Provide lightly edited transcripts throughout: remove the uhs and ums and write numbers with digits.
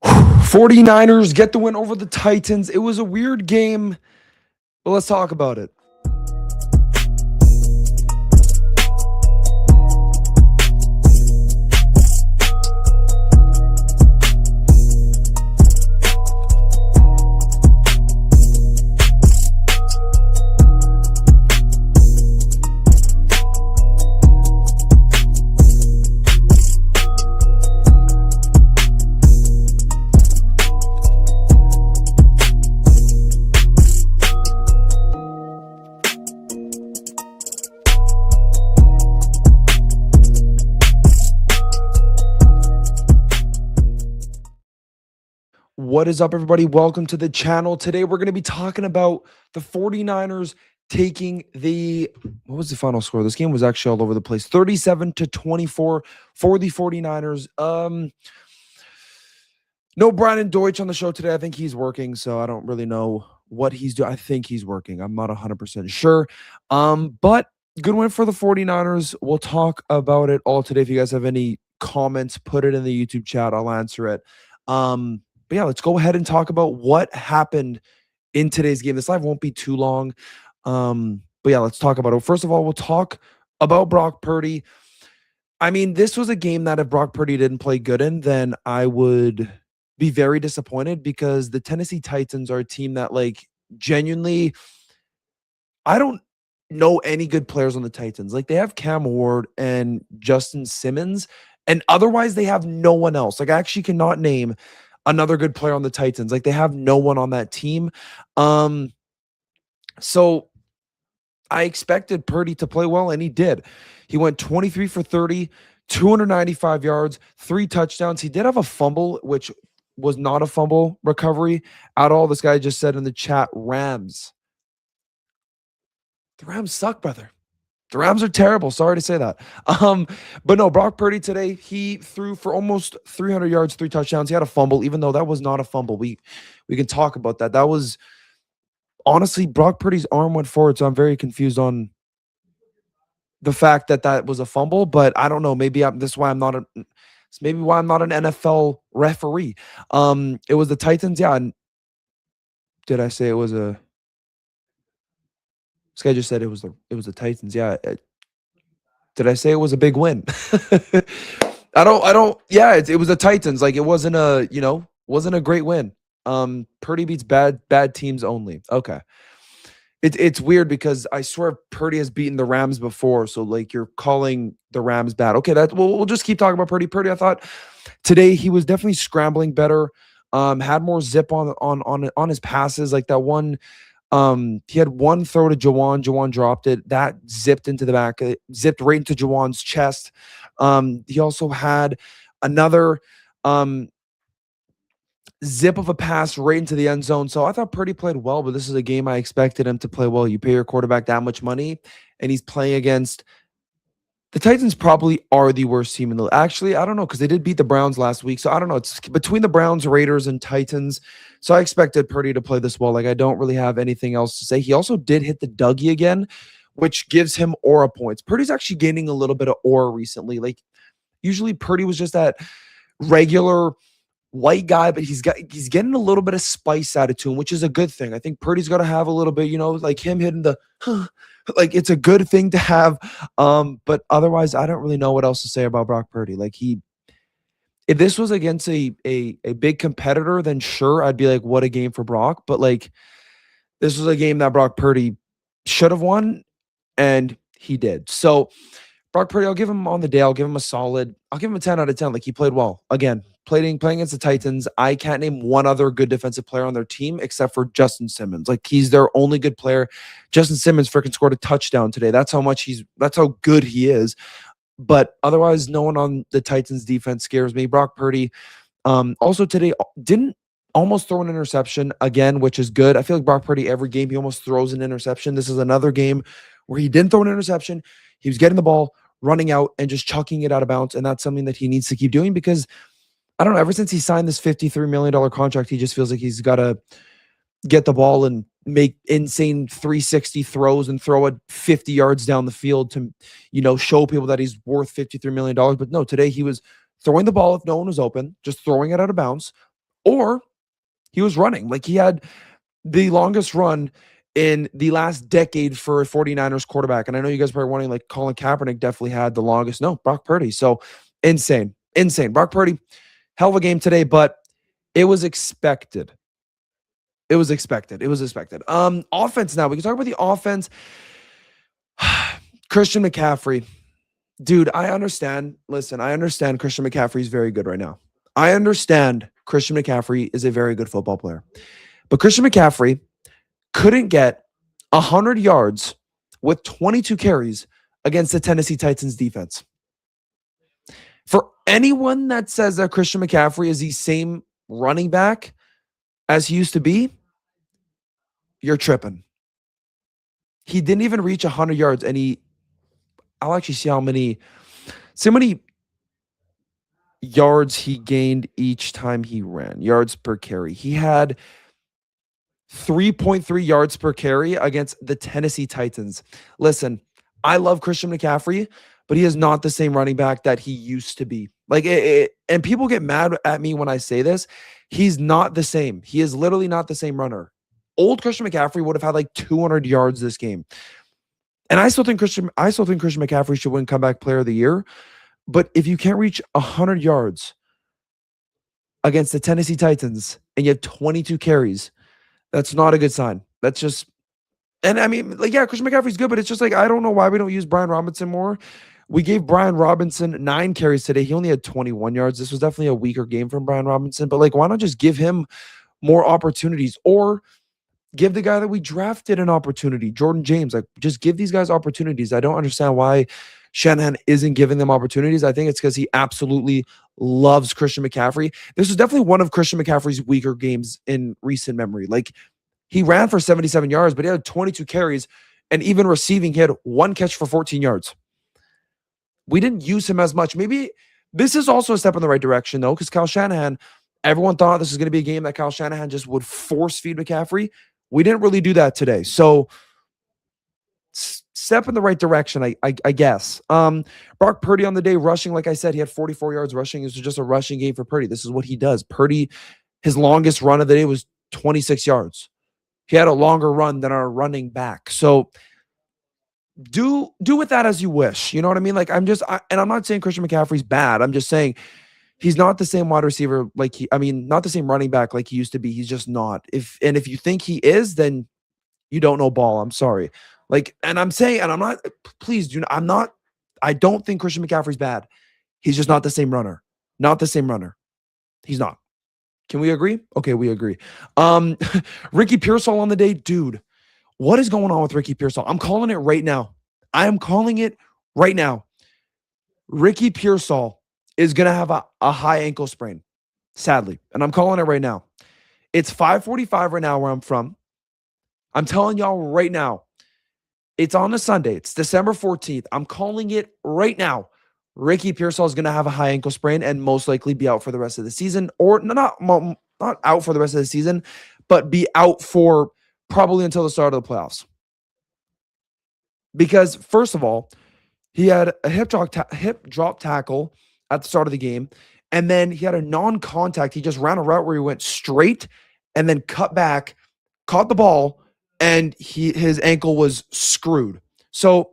49ers get the win over the Titans. It was a weird game, but let's talk about it. What is up, everybody? Welcome to the channel. Today, we're going to be talking about the 49ers taking what was the final score? This game was actually all over the place. 37-24 for the 49ers. No Brandon Deutsch on the show today. I think he's working, so I don't really know what he's doing. I think he's working. I'm not 100% sure. But good win for the 49ers. We'll talk about it all today. If you guys have any comments, put it in the YouTube chat. I'll answer it. But yeah, let's go ahead and talk about what happened in today's game. This live won't be too long. But yeah, let's talk about it. First of all, we'll talk about Brock Purdy. I mean, this was a game that if Brock Purdy didn't play good in, then I would be very disappointed, because the Tennessee Titans are a team that, like, genuinely, I don't know any good players on the Titans. Like, they have Cam Ward and Justin Simmons, and otherwise they have no one else. Like, I actually cannot name another good player on the Titans. Like, they have no one on that team. So I expected Purdy to play well, and he did. He went 23 for 30, 295 yards, 3 touchdowns. He did have a fumble, which was not a fumble recovery at all. This guy just said in the chat, Rams. The Rams suck, brother. The Rams are terrible. Sorry to say that. But no, Brock Purdy today, he threw for almost 300 yards, 3 touchdowns. He had a fumble, even though that was not a fumble. We can talk about that. That was, honestly, Brock Purdy's arm went forward, so I'm very confused on the fact that that was a fumble. But I don't know. Maybe this is why I'm not it's maybe why I'm not an NFL referee. It was the Titans. Yeah. And did I say it was a? This guy just said it was the Titans. Yeah. Did I say it was a big win? I don't. Yeah, it was the Titans. Like, it wasn't wasn't a great win. Purdy beats bad teams only. Okay. It's weird, because I swear Purdy has beaten the Rams before. So, like, you're calling the Rams bad. Okay, we'll just keep talking about Purdy. Purdy, I thought today he was definitely scrambling better. Had more zip on his passes. Like that one. He had one throw to Juwan. Juwan dropped it. That zipped into the back. It zipped right into Juwan's chest. He also had another zip of a pass right into the end zone. So I thought Purdy played well, but this is a game I expected him to play well. You pay your quarterback that much money, and he's playing against the Titans. Probably are the worst team in the league. Actually, I don't know, because they did beat the Browns last week. So I don't know. It's between the Browns, Raiders, and Titans. So I expected Purdy to play this well. Like, I don't really have anything else to say. He also did hit the Dougie again, which gives him aura points. Purdy's actually gaining a little bit of aura recently. Like, usually Purdy was just that regular white guy, but he's getting a little bit of spice out of him, which is a good thing. I think Purdy's got to have a little bit, like him hitting the like, it's a good thing to have. But otherwise, I don't really know what else to say about Brock Purdy. Like, if this was against a big competitor, then sure, I'd be like, what a game for Brock. But, like, this was a game that Brock Purdy should have won, and he did. So Brock Purdy, I'll give him on the day. I'll give him a solid. I'll give him a 10 out of 10. Like, he played well. Again, playing against the Titans. I can't name one other good defensive player on their team except for Justin Simmons. Like, he's their only good player. Justin Simmons freaking scored a touchdown today. That's how good he is. But otherwise, no one on the Titans defense scares me. Brock Purdy, also today, didn't almost throw an interception again, which is good. I feel like Brock Purdy, every game, he almost throws an interception. This is another game where he didn't throw an interception. He was getting the ball, running out, and just chucking it out of bounds. And that's something that he needs to keep doing, because I don't know, ever since he signed this $53 million contract, he just feels like he's got to get the ball and make insane 360 throws and throw it 50 yards down the field to, show people that he's worth $53 million. But no, today he was throwing the ball if no one was open, just throwing it out of bounds, or he was running. Like he had the longest run in the last decade for a 49ers quarterback. And I know you guys are probably wondering, like, Colin Kaepernick definitely had the longest. No, Brock Purdy. So insane. Insane. Brock Purdy, hell of a game today, but it was expected. It was expected. It was expected. Offense now. We can talk about the offense. Christian McCaffrey. Dude, I understand. Listen, I understand Christian McCaffrey is very good right now. I understand Christian McCaffrey is a very good football player. But Christian McCaffrey couldn't get 100 yards with 22 carries against the Tennessee Titans defense. For anyone that says that Christian McCaffrey is the same running back as he used to be, you're tripping. He didn't even reach 100 yards, and I'll actually see how many yards he gained each time he ran, yards per carry. He had 3.3 yards per carry against the Tennessee Titans. Listen, I love Christian McCaffrey, but he is not the same running back that he used to be. Like, and people get mad at me when I say this. He's not the same. He is literally not the same runner. Old Christian McCaffrey would have had like 200 yards this game. And I still think Christian McCaffrey should win Comeback Player of the Year. But if you can't reach 100 yards against the Tennessee Titans and you have 22 carries, that's not a good sign. That's just, and I mean, like, yeah, Christian McCaffrey's good, but it's just like, I don't know why we don't use Brian Robinson more. We gave Brian Robinson 9 carries today. He only had 21 yards. This was definitely a weaker game from Brian Robinson, but like, why not just give him more opportunities, or give the guy that we drafted an opportunity, Jordan James? Like, just give these guys opportunities. I don't understand why Shanahan isn't giving them opportunities. I think it's because he absolutely loves Christian McCaffrey. This was definitely one of Christian McCaffrey's weaker games in recent memory. Like, he ran for 77 yards, but he had 22 carries, and even receiving, he had 1 catch for 14 yards. We didn't use him as much. Maybe this is also a step in the right direction, though, because Kyle Shanahan, everyone thought this was going to be a game that Kyle Shanahan just would force feed McCaffrey. We didn't really do that today. So, step in the right direction, I guess. Brock Purdy on the day rushing, like I said, he had 44 yards rushing. It was just a rushing game for Purdy. This is what he does. Purdy, his longest run of the day was 26 yards. He had a longer run than our running back. So do with that as you wish. You know what I mean? Like, and I'm not saying Christian McCaffrey's bad. I'm just saying he's not the same wide receiver not the same running back like he used to be. He's just not. If you think he is, then you don't know ball. I'm sorry. Like, and I'm saying, and I'm not, please do not, I don't think Christian McCaffrey's bad. He's just not the same runner. Not the same runner. He's not. Can we agree? Okay, we agree. Ricky Pearsall on the day. Dude, what is going on with Ricky Pearsall? I'm calling it right now. I am calling it right now. Ricky Pearsall is going to have a high ankle sprain, sadly. And I'm calling it right now. It's 5:45 right now where I'm from. I'm telling y'all right now. It's on a Sunday. It's December 14th. I'm calling it right now. Ricky Pearsall is going to have a high ankle sprain and most likely be out for the rest of the season, or not out for the rest of the season, but be out for probably until the start of the playoffs. Because first of all, he had a hip drop tackle at the start of the game, and then he had a non-contact. He just ran a route where he went straight and then cut back, caught the ball, and his ankle was screwed. So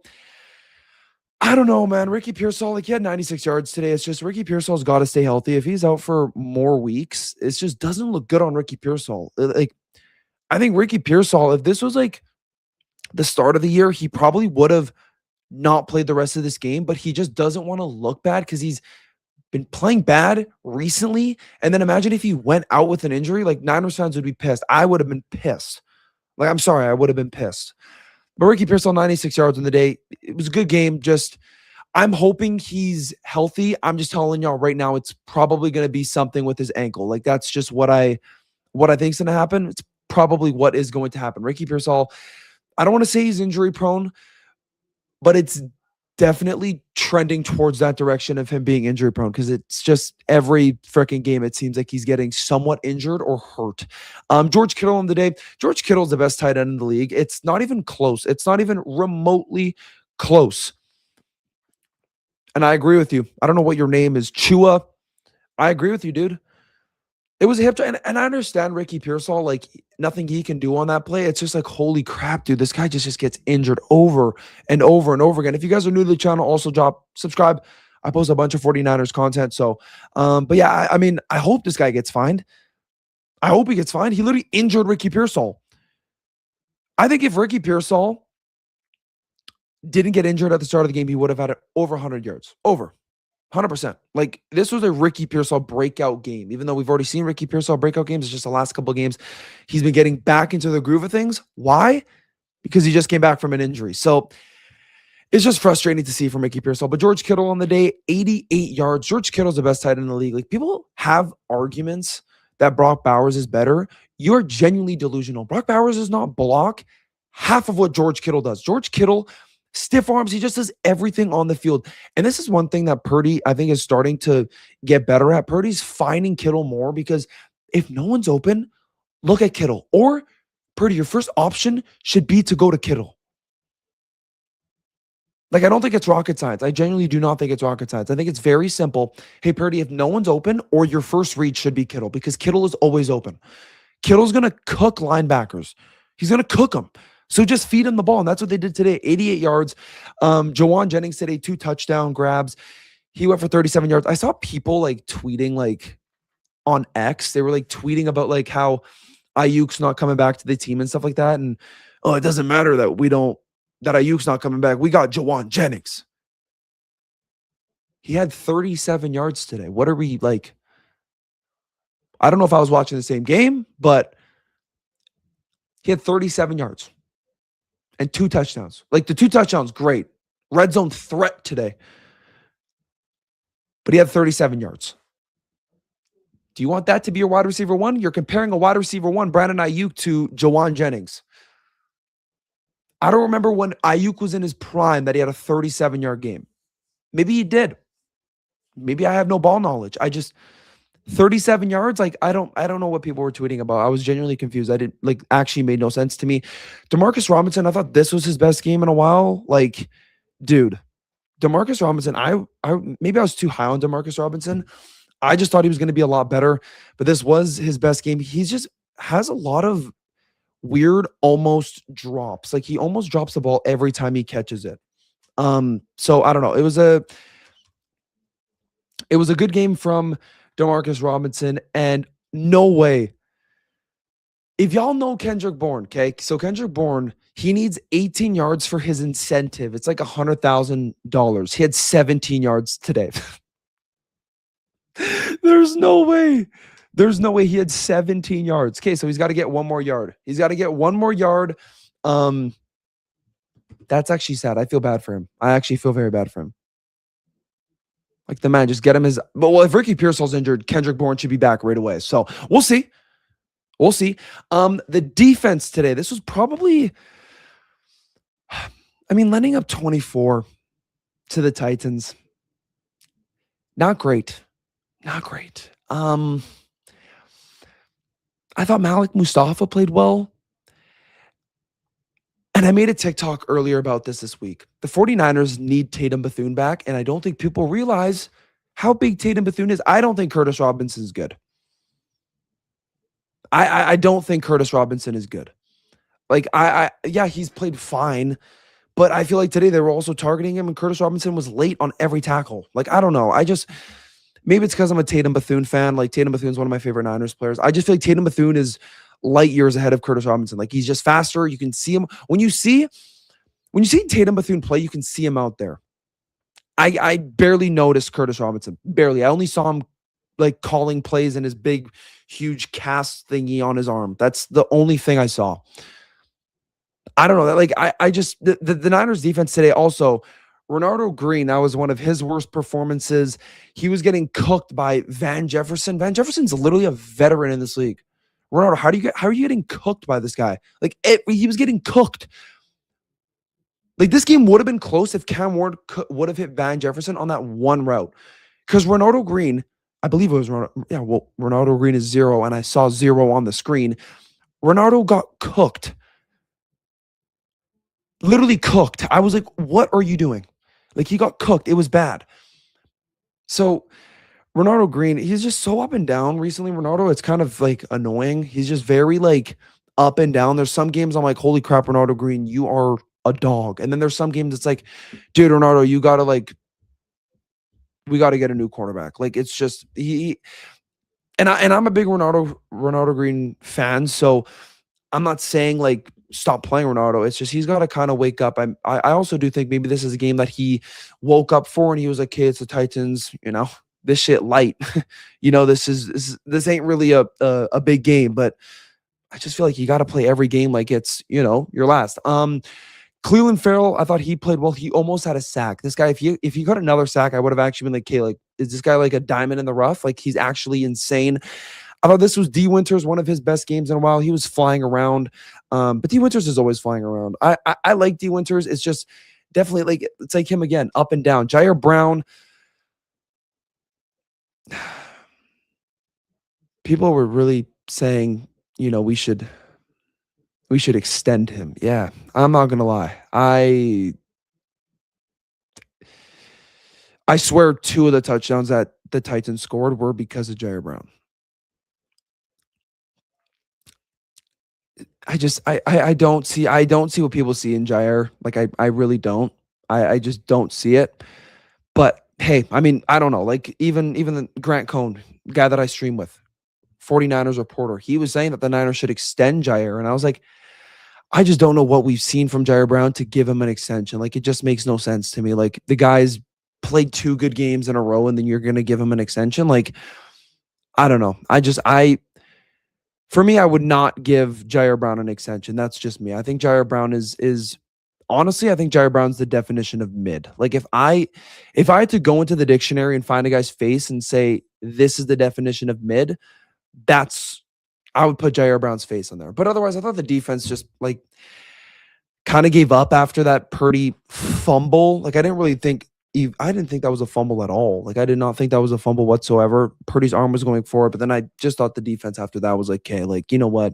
I don't know, man. Ricky Pearsall, like, he had 96 yards today. It's just Ricky Pearsall's got to stay healthy. If he's out for more weeks, it just doesn't look good on Ricky Pearsall. Like, I think Ricky Pearsall, if this was like the start of the year, he probably would have not played the rest of this game, but he just doesn't want to look bad because he's been playing bad recently. And then imagine if he went out with an injury, like, Niners fans would be pissed. I would have been pissed. Like, I'm sorry, I would have been pissed. But Ricky Pearsall, 96 yards on the day. It was a good game. Just, I'm hoping he's healthy. I'm just telling y'all right now, it's probably going to be something with his ankle. Like, that's just what I think is going to happen. It's probably what is going to happen. Ricky Pearsall, I don't want to say he's injury prone, but it's definitely trending towards that direction of him being injury prone, because it's just every freaking game it seems like he's getting somewhat injured or hurt. George Kittle on the day. George Kittle's the best tight end in the league. It's not even close. It's not even remotely close. And I agree with you. I don't know what your name is, Chua. I agree with you, dude. It was a hip check, and I understand Ricky Pearsall, like, nothing he can do on that play. It's just like, holy crap, dude, this guy just gets injured over and over and over again. If you guys are new to the channel, also subscribe. I post a bunch of 49ers content. So, but yeah, I mean, I hope this guy gets fined. I hope he gets fined. He literally injured Ricky Pearsall. I think if Ricky Pearsall didn't get injured at the start of the game, he would have had over 100 yards. Over. 100%. Like, this was a Ricky Pearsall breakout game. Even though we've already seen Ricky Pearsall breakout games, it's just the last couple of games. He's been getting back into the groove of things. Why? Because he just came back from an injury. So it's just frustrating to see from Ricky Pearsall. But George Kittle on the day, 88 yards. George Kittle's the best tight end in the league. Like, people have arguments that Brock Bowers is better. You're genuinely delusional. Brock Bowers does not block half of what George Kittle does. George Kittle, stiff arms, he just does everything on the field. And this is one thing that Purdy, I think, is starting to get better at. Purdy's finding Kittle more because if no one's open, look at Kittle. Or, Purdy, your first option should be to go to Kittle. Like, I don't think it's rocket science. I genuinely do not think it's rocket science. I think it's very simple. Hey, Purdy, if no one's open, or your first read should be Kittle, because Kittle is always open. Kittle's going to cook linebackers. He's going to cook them. So just feed him the ball. And that's what they did today. 88 yards. Jauan Jennings today, 2 touchdown grabs. He went for 37 yards. I saw people like tweeting like on X. They were like tweeting about like how Ayuk's not coming back to the team and stuff like that. And, oh, it doesn't matter that Ayuk's not coming back. We got Jauan Jennings. He had 37 yards today. What are we like? I don't know if I was watching the same game, but he had 37 yards and 2 touchdowns. Like, the 2 touchdowns, great. Red zone threat today. But he had 37 yards. Do you want that to be your wide receiver 1? You're comparing a wide receiver 1, Brandon Ayuk, to Jauan Jennings. I don't remember when Ayuk was in his prime that he had a 37-yard game. Maybe he did. Maybe I have no ball knowledge. 37 yards, like, I don't know what people were tweeting about. I was genuinely confused. I didn't, like, actually made no sense to me. Demarcus Robinson, I thought this was his best game in a while. Like, dude, Demarcus Robinson, maybe I was too high on Demarcus Robinson. I just thought he was going to be a lot better, but this was his best game. He's just has a lot of weird almost drops. Like, he almost drops the ball every time he catches it. So I don't know. It was a good game from Demarcus Robinson, and no way. If y'all know Kendrick Bourne, okay? So Kendrick Bourne, he needs 18 yards for his incentive. It's like $100,000. He had 17 yards today. There's no way. There's no way he had 17 yards. Okay, so he's got to get 1 more yard. He's got to get 1 more yard. That's actually sad. I feel bad for him. I actually feel very bad for him. Like, the man, just get him his. But, well, if Ricky Pearsall's injured, Kendrick Bourne should be back right away. So we'll see. We'll see. The defense today, this was probably, I mean, lending up 24 to the Titans. Not great. Not great. I thought Malik Mustafa played well. And I made a TikTok earlier about this week. The 49ers need Tatum Bethune back, and I don't think people realize how big Tatum Bethune is. I don't think Curtis Robinson is good. I don't think Curtis Robinson is good. Like, yeah, he's played fine, but I feel like today they were also targeting him, and Curtis Robinson was late on every tackle. Like, I don't know. Maybe it's because I'm a Tatum Bethune fan. Like, Tatum Bethune's one of my favorite Niners players. I just feel like Tatum Bethune is light years ahead of Curtis Robinson. Like, he's just faster. You can see him. When you see Tatum Bethune play, you can see him out there. I barely noticed Curtis Robinson. Barely. I only saw him like calling plays in his big, huge cast thingy on his arm. That's the only thing I saw. I don't know. That, like, I just the Niners defense today also, Renardo Green, that was one of his worst performances. He was getting cooked by Van Jefferson. Van Jefferson's literally a veteran in this league. Renardo, how are you getting cooked by this guy? Like, he was getting cooked. Like, this game would have been close if Cam Ward would have hit Van Jefferson on that one route. Because Renardo Green, I believe it was Renardo Green is 0, and I saw 0 on the screen. Renardo got cooked. Literally cooked. I was like, what are you doing? Like, he got cooked. It was bad. So Ronaldo Green, he's just so up and down recently. Ronaldo, it's kind of like annoying. He's just very like up and down. There's some games I'm like, holy crap, Ronaldo Green, you are a dog. And then there's some games it's like, dude, Ronaldo, you gotta like, we gotta get a new quarterback. Like it's just he and I'm a big Ronaldo Green fan. So I'm not saying like stop playing Ronaldo. It's just he's got to kind of wake up. I also do think maybe this is a game that he woke up for and he was like, "Okay, it's the Titans. You know, this shit light. You know, this ain't really a big game." But I just feel like you got to play every game like it's your last. Cleveland Farrell, I thought he played well. He almost had a sack. This guy, if he got another sack, I would have actually been like, "Okay, like is this guy like a diamond in the rough? Like he's actually insane." I thought this was D Winters, one of his best games in a while. He was flying around, but D Winters is always flying around. I like D Winters. It's just definitely like it's like him again, up and down. Jair Brown. People were really saying, we should extend him. Yeah, I'm not gonna lie. I swear 2 of the touchdowns that the Titans scored were because of Jair Brown. I don't see what people see in Jair. Like I really don't. I just don't see it. But hey, I mean, I don't know. Like even the Grant Cohn, guy that I stream with, 49ers reporter, he was saying that the Niners should extend Jair. And I was like, I just don't know what we've seen from Jair Brown to give him an extension. Like it just makes no sense to me. Like the guy's played 2 good games in a row and then you're gonna give him an extension. Like, I don't know. For me, I would not give Jair Brown an extension. That's just me. I think Jair Brown is honestly, I think Jair Brown's the definition of mid. Like if I had to go into the dictionary and find a guy's face and say this is the definition of mid, that's I would put Jair Brown's face on there. But otherwise, I thought the defense just like kind of gave up after that Purdy fumble. Like I didn't think that was a fumble at all. Like I did not think that was a fumble whatsoever. Purdy's arm was going forward, but then I just thought the defense after that was like, okay, like you know what,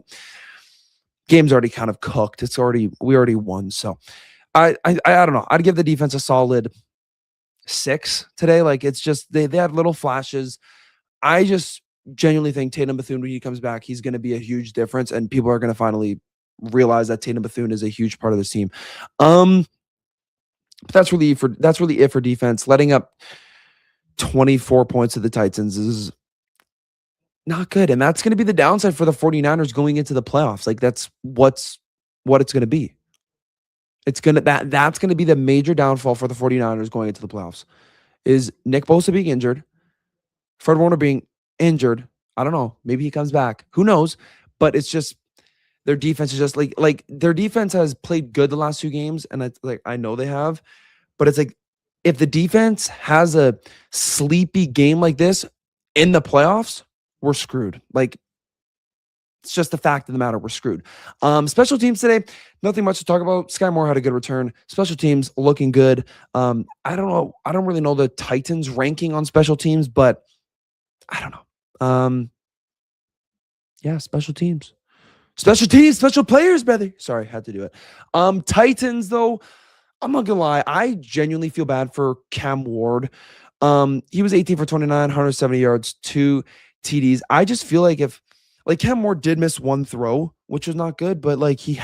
game's already kind of cooked. We already won. So I don't know. I'd give the defense a solid 6 today. Like it's just they had little flashes. I just genuinely think Tatum Bethune when he comes back, he's going to be a huge difference, and people are going to finally realize that Tatum Bethune is a huge part of this team. But that's really it for defense. Letting up 24 points to the Titans is not good. And that's going to be the downside for the 49ers going into the playoffs. Like that's what it's going to be. That's going to be the major downfall for the 49ers going into the playoffs. Is Nick Bosa being injured, Fred Warner being injured. I don't know. Maybe he comes back. Who knows? But it's just their defense is just like their defense has played good the last 2 games, and it's like I know they have, but it's like if the defense has a sleepy game like this in the playoffs, we're screwed. Like it's just the fact of the matter, we're screwed. Special teams today, nothing much to talk about. Sky Moore had a good return. Special teams looking good. I don't know. I don't really know the Titans ranking on special teams, but I don't know. Yeah, special teams. Special teams, special players, brother. Sorry, had to do it. Titans, though, I'm not gonna lie. I genuinely feel bad for Cam Ward. He was 18 for 29, 170 yards, 2 TDs. I just feel like if Cam Ward did miss 1 throw, which was not good, but like he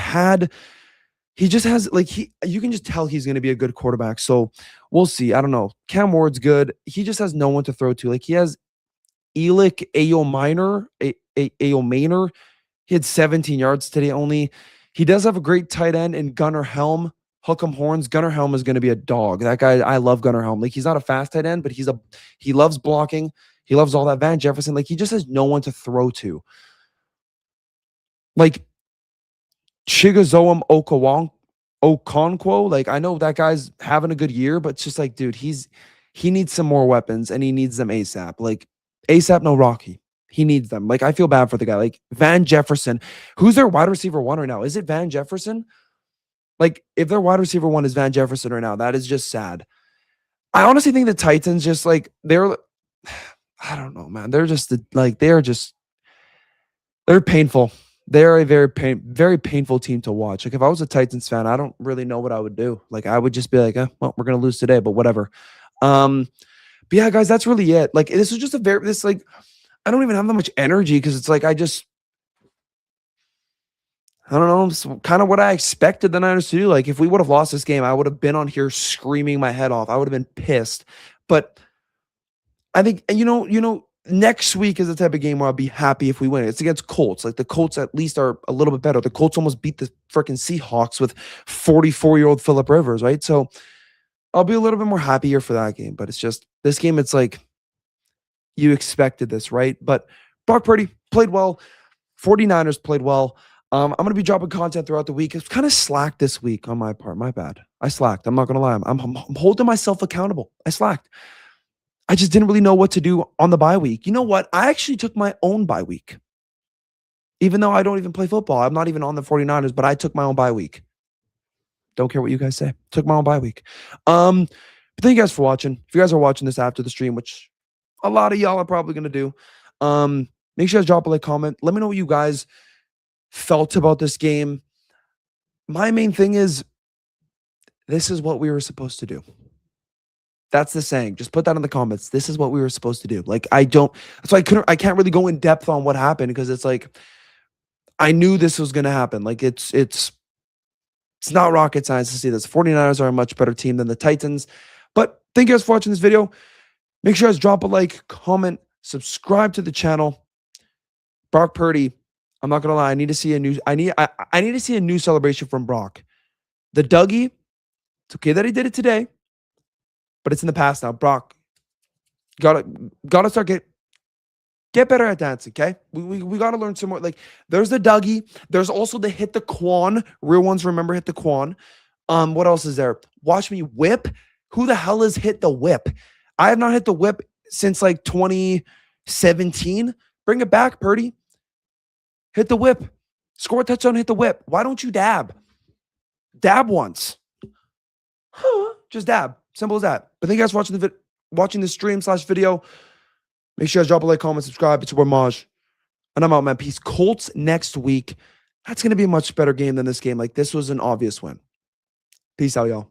just has you can just tell he's gonna be a good quarterback. So we'll see. I don't know. Cam Ward's good. He just has no one to throw to. Like he has Elick Ayo Minor. He had 17 yards today only. He does have a great tight end in Gunnar Helm. Hook 'em horns. Gunnar Helm is going to be a dog. That guy, I love Gunnar Helm. Like he's not a fast tight end, but he loves blocking. He loves all that. Van Jefferson, like he just has no one to throw to. Like Chigozoam Okonkwo, like I know that guy's having a good year, but it's just like, dude, he needs some more weapons and he needs them ASAP. Like ASAP, no Rocky. He needs them. Like I feel bad for the guy. Like Van Jefferson, who's their wide receiver 1 right now? Is it Van Jefferson? Like if their wide receiver 1 is Van Jefferson right now, that is just sad. I honestly think the Titans just like I don't know, man. They're just they're painful. They're a very painful team to watch. Like if I was a Titans fan, I don't really know what I would do. Like I would just be like, well, we're gonna lose today, but whatever. But yeah, guys, that's really it. Like, this was just like, I don't even have that much energy because it's like, I don't know, it's kind of what I expected the Niners to do. Like, if we would have lost this game, I would have been on here screaming my head off. I would have been pissed. But I think, next week is the type of game where I'll be happy if we win. It's against Colts. Like, the Colts at least are a little bit better. The Colts almost beat the freaking Seahawks with 44-year-old Philip Rivers, right? So I'll be a little bit more happier for that game. But it's just this game, it's like you expected this, right? But Brock Purdy played well. 49ers played well. I'm going to be dropping content throughout the week. It's kind of slack this week on my part. My bad. I slacked. I'm not going to lie. I'm holding myself accountable. I slacked. I just didn't really know what to do on the bye week. You know what? I actually took my own bye week. Even though I don't even play football. I'm not even on the 49ers, but I took my own bye week. Don't care what you guys say. Took my own bye week. But thank you guys for watching. If you guys are watching this after the stream, which a lot of y'all are probably going to do, make sure you guys drop a like, comment. Let me know what you guys felt about this game. My main thing is, this is what we were supposed to do. That's the saying. Just put that in the comments. This is what we were supposed to do. Like, I can't really go in depth on what happened because it's like, I knew this was going to happen. Like, it's not rocket science to see this. 49ers are a much better team than the Titans. But thank you guys for watching this video. Make sure you guys drop a like, comment, subscribe to the channel. Brock Purdy, I'm not gonna lie, I need to see a new celebration from Brock. The Dougie, it's okay that he did it today, but it's in the past now. Brock, gotta start get better at dancing, okay? We gotta learn some more. Like, there's the Dougie, there's also the hit the Quan. Real ones remember hit the Quan. What else is there? Watch me whip. Who the hell has hit the whip? I have not hit the whip since like 2017. Bring it back, Purdy. Hit the whip. Score a touchdown, hit the whip. Why don't you dab? Dab once. Just dab. Simple as that. But thank you guys for watching the stream/video. Make sure you guys drop a like, comment, subscribe. It's your boy Maj. And I'm out, man. Peace. Colts next week. That's going to be a much better game than this game. Like, this was an obvious win. Peace out, y'all.